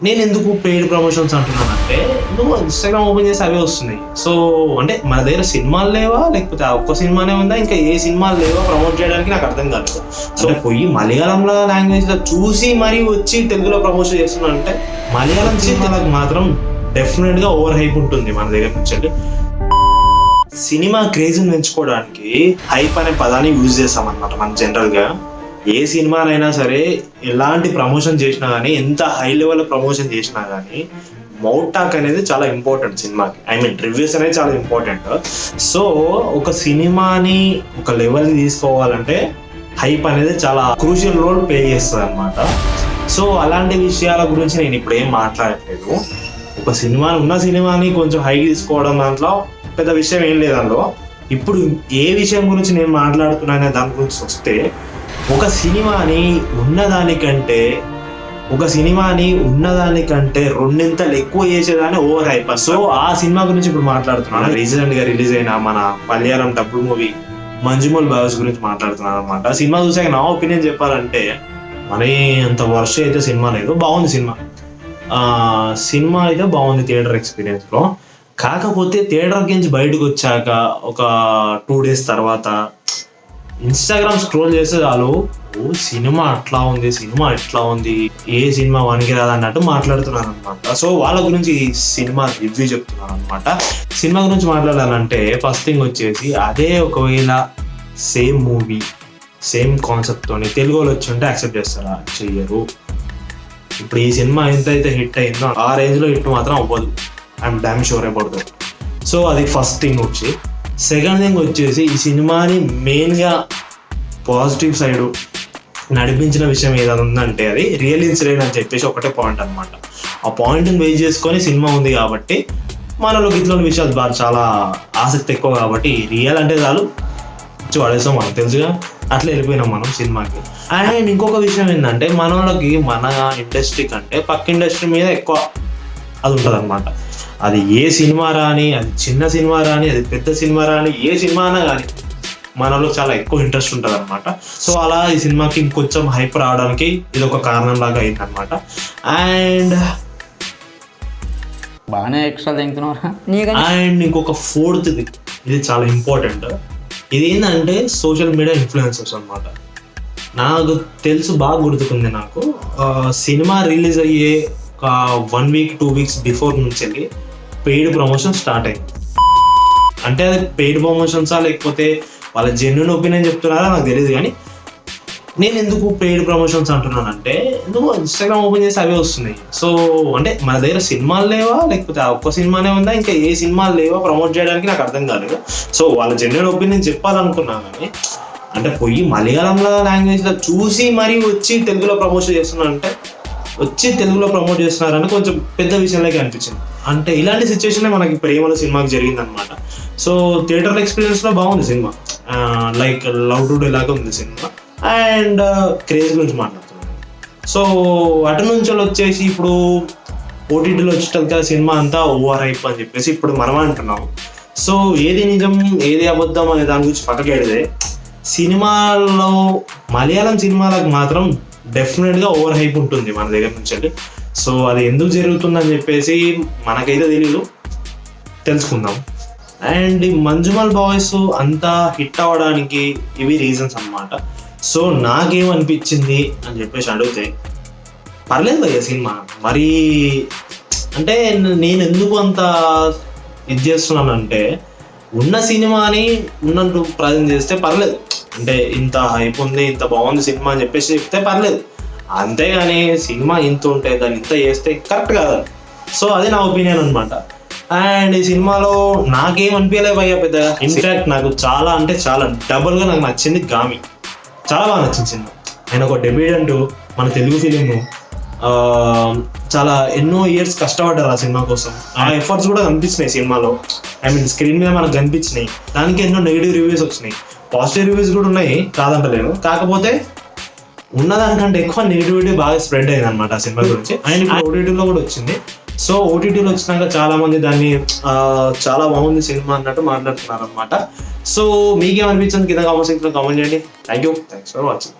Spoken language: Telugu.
నేను ఎందుకు పెయిడ్ ప్రమోషన్స్ అంటున్నానంటే నువ్వు ఇన్స్టాగ్రామ్ ఓపెన్ చేసి అవే వస్తున్నాయి. సో అంటే మన దగ్గర సినిమాలు లేవా, లేకపోతే ఆ ఒక్క సినిమానే ఉందా, ఇంకా ఏ సినిమాలు లేవా ప్రమోట్ చేయడానికి నాకు అర్థం కాలేదు. సో పోయి మలయాళంలో లాంగ్వేజ్ లో చూసి మరీ వచ్చి తెలుగులో ప్రమోషన్ చేస్తున్నా అంటే మలయాళం సినిమాలకు మాత్రం డెఫినెట్ గా ఓవర్ హైప్ ఉంటుంది మన దగ్గర నుంచి. సినిమా క్రేజ్ పెంచుకోవడానికి హైప్ అనే పదాన్ని యూజ్ చేస్తాం అన్నమాట మనం జనరల్ గా. ఏ సినిమానైనా సరే ఎలాంటి ప్రమోషన్ చేసినా కానీ, ఎంత హై లెవెల్ ప్రమోషన్ చేసినా కానీ మౌత్ టాక్ అనేది చాలా ఇంపార్టెంట్ సినిమాకి. ఐ మీన్ రివ్యూస్ అనేది చాలా ఇంపార్టెంట్. సో ఒక సినిమాని ఒక లెవెల్ తీసుకోవాలంటే హైప్ అనేది చాలా క్రూషియల్ రోల్ ప్లే చేస్తుంది అనమాట. సో అలాంటి విషయాల గురించి నేను ఇప్పుడు ఏం మాట్లాడట్లేదు. ఒక సినిమాని కొంచెం హై తీసుకోవడం దాంట్లో పెద్ద విషయం ఏం లేదు అందులో. ఇప్పుడు ఏ విషయం గురించి నేను మాట్లాడుతున్నానే దాని గురించి వస్తే, ఒక సినిమాని ఉన్నదానికంటే రెండింతలు ఎక్కువ చేసేదాన్ని ఓవర్ హైప్. సో ఆ సినిమా గురించి ఇప్పుడు మాట్లాడుతున్నాను. రీసెంట్ గా రిలీజ్ అయిన మన మలయాళం డబ్బుల్ మూవీ మంజుమల్ బాయ్స్ గురించి మాట్లాడుతున్నాను అనమాట. సినిమా చూసాక నా ఒపీనియన్ చెప్పాలంటే మరీ అంత వర్ష అయితే సినిమా లేదు, బాగుంది సినిమా అయితే బాగుంది థియేటర్ ఎక్స్పీరియన్స్ లో. కాకపోతే థియేటర్ నుంచి బయటకు వచ్చాక ఒక 2 days తర్వాత ఇన్స్టాగ్రామ్ స్క్రోల్ చేస్తే చాలు, సినిమా అట్లా ఉంది, సినిమా ఇట్లా ఉంది, ఏ సినిమా వానికి రాదు అన్నట్టు మాట్లాడుతున్నారు అనమాట. సో వాళ్ళ గురించి సినిమా రివ్యూ చెప్తున్నాను అనమాట. సినిమా గురించి మాట్లాడాలంటే ఫస్ట్ థింగ్ వచ్చేసి, అదే ఒకవేళ సేమ్ మూవీ సేమ్ కాన్సెప్ట్ తోని తెలుగులో వచ్చి ఉంటే యాక్సెప్ట్ చేస్తారా? చెయ్యరు. ఇప్పుడు ఈ సినిమా ఎంతైతే హిట్ అయిందో ఆ రేంజ్ లో హిట్ మాత్రం అవ్వదు. I'm damn sure about that. So అది ఫస్ట్ థింగ్ వచ్చి. సెకండ్ థింగ్ వచ్చేసి, ఈ సినిమాని మెయిన్గా పాజిటివ్ సైడ్ నడిపించిన విషయం ఏదైనా ఉందంటే అది రియల్ ఇన్సిడెంట్ అని చెప్పేసి ఒకటే పాయింట్ అనమాట. ఆ పాయింట్ని బేస్ చేసుకొని సినిమా ఉంది కాబట్టి మనలో ఇట్లోని విషయాలు బాగా చాలా ఆసక్తి ఎక్కువ కాబట్టి రియల్ అంటే చాలు వాడేస్తాం, మనకు తెలుసుగా, అట్లా వెళ్ళిపోయినాం మనం సినిమాకి. అండ్ ఇంకొక విషయం ఏంటంటే, మన వాళ్ళకి మన ఇండస్ట్రీ కంటే పక్క ఇండస్ట్రీ మీద ఎక్కువ అది ఉంటుంది అనమాట. అది ఏ సినిమా రాని, అది చిన్న సినిమా రాని, అది పెద్ద సినిమా రాని, ఏ సినిమా అయినా కానీ మనలో చాలా ఎక్కువ ఇంట్రెస్ట్ ఉంటుంది అనమాట. సో అలా ఈ సినిమాకి ఇంకొంచెం హైప్ రావడానికి ఇది ఒక కారణం లాగా అయింది అనమాట. అండ్ బాగానే ఎక్స్ట్రా తింటున్నారా. అండ్ ఇంకొక ఫోర్త్, ఇది చాలా ఇంపార్టెంట్. ఇది ఏంటంటే సోషల్ మీడియా ఇన్ఫ్లుయెన్సర్స్ అనమాట. నాకు తెలుసు, బాగా గుర్తుకుంది నాకు. సినిమా రిలీజ్ అయ్యే ఒక 1 week 2 weeks బిఫోర్ నుంచి వెళ్ళి పెయిడ్ ప్రమోషన్ స్టార్ట్ అయింది. అంటే అది పెయిడ్ ప్రమోషన్సా లేకపోతే వాళ్ళ జెన్యూన్ ఒపీనియన్ చెప్తున్నారా నాకు తెలియదు. కానీ నేను ఎందుకు పెయిడ్ ప్రమోషన్స్ అంటున్నానంటే, నువ్వు ఇన్స్టాగ్రామ్ ఓపెన్ చేసి అవే వస్తున్నాయి. సో అంటే మన దగ్గర సినిమాలు లేవా, లేకపోతే ఆ ఒక్క సినిమానే ఉందా, ఇంకా ఏ సినిమాలు లేవా ప్రమోట్ చేయడానికి నాకు అర్థం కాలేదు. సో వాళ్ళ జెన్యూన్ ఒపీనియన్ చెప్పాలనుకున్నాను. కానీ అంటే పోయి మలయాళంలో లాంగ్వేజ్ లో చూసి మరీ వచ్చి తెలుగులో ప్రమోషన్ చేస్తున్నారని కొంచెం పెద్ద విషయంలోకి అనిపించింది. అంటే ఇలాంటి సిచ్యువేషన్ మనకి ప్రేమల సినిమాకి జరిగింది అనమాట. సో థియేటర్ ఎక్స్పీరియన్స్ లో బాగుంది సినిమా, లైక్ లవ్ టుడే లాగా ఉంది సినిమా. అండ్ క్రేజ్ గురించి మాట్లాడుతున్నాను. సో అటు నుంచి వచ్చేసి ఇప్పుడు ఓటీటీలో వచ్చేటప్పుడు సినిమా అంతా ఓవర్ హైప్ అని చెప్పేసి ఇప్పుడు మనం అంటున్నాం. సో ఏది నిజం ఏది అబద్ధం అనే దాని గురించి పక్కకెడితే, సినిమాల్లో మలయాళం సినిమాలకు మాత్రం డెఫినెట్గా ఓవర్ హైప్ ఉంటుంది మన దగ్గర నుంచి. సో అది ఎందుకు జరుగుతుందని చెప్పేసి మనకైతే తెలీదు, తెలుసుకుందాం. అండ్ ఈ మంజుమల్ బాయ్స్ అంతా హిట్ అవ్వడానికి ఇవి రీజన్స్ అన్నమాట. సో నాకేమనిపించింది అని చెప్పేసి అడిగితే, పర్లేదు భయ్య సినిమా మరి. అంటే నేను ఎందుకు అంత ఇది చేస్తున్నానంటే, ఉన్న సినిమాని ఉన్నట్టు ప్రజెంట్ చేస్తే పర్లేదు. అంటే ఇంత హైప్ ఉంది, ఇంత బాగుంది సినిమా అని చెప్పేసి చెప్తే పర్లేదు. అంతేగాని సినిమా ఇంత ఉంటే దాన్ని ఇంత చేస్తే కరెక్ట్ కాదు. సో అది నా ఒపీనియన్ అనమాట. అండ్ ఈ సినిమాలో నాకేమనిపించలేదు భయ్య పెద్దగా. ఇన్ఫాక్ట్ నాకు చాలా అంటే చాలా డబుల్గా నాకు నచ్చింది గామి. చాలా బాగా నచ్చింది సినిమా. ఆయన ఒక డెబ్యూటెంట్, మన తెలుగు ఫిలిం. చాలా ఎన్నో ఇయర్స్ కష్టపడ్డారు ఆ సినిమా కోసం. ఆ ఎఫర్ట్స్ కూడా కనిపించినాయి సినిమాలో. ఐ మీన్ స్క్రీన్ మీద మనకు కనిపించినాయి. దానికి ఎన్నో నెగిటివ్ రివ్యూస్ వచ్చినాయి, పాజిటివ్ రివ్యూస్ కూడా ఉన్నాయి, కాదంటలేను. కాకపోతే ఉన్నదానికంటే ఎక్కువ నెగిటివిటీ బాగా స్ప్రెడ్ అయింది అనమాట ఆ సినిమా గురించి. అండ్ ఇప్పుడు ఓటీటీలో కూడా వచ్చింది. సో ఓటీటీలో వచ్చినాక చాలా మంది దాన్ని చాలా బాగుంది సినిమా అన్నట్టు మాట్లాడుతున్నారు అనమాట. సో మీకేమనిపించింది కింద కామెంట్ సెక్షన్లో కామెంట్ చేయండి. Thanks for watching.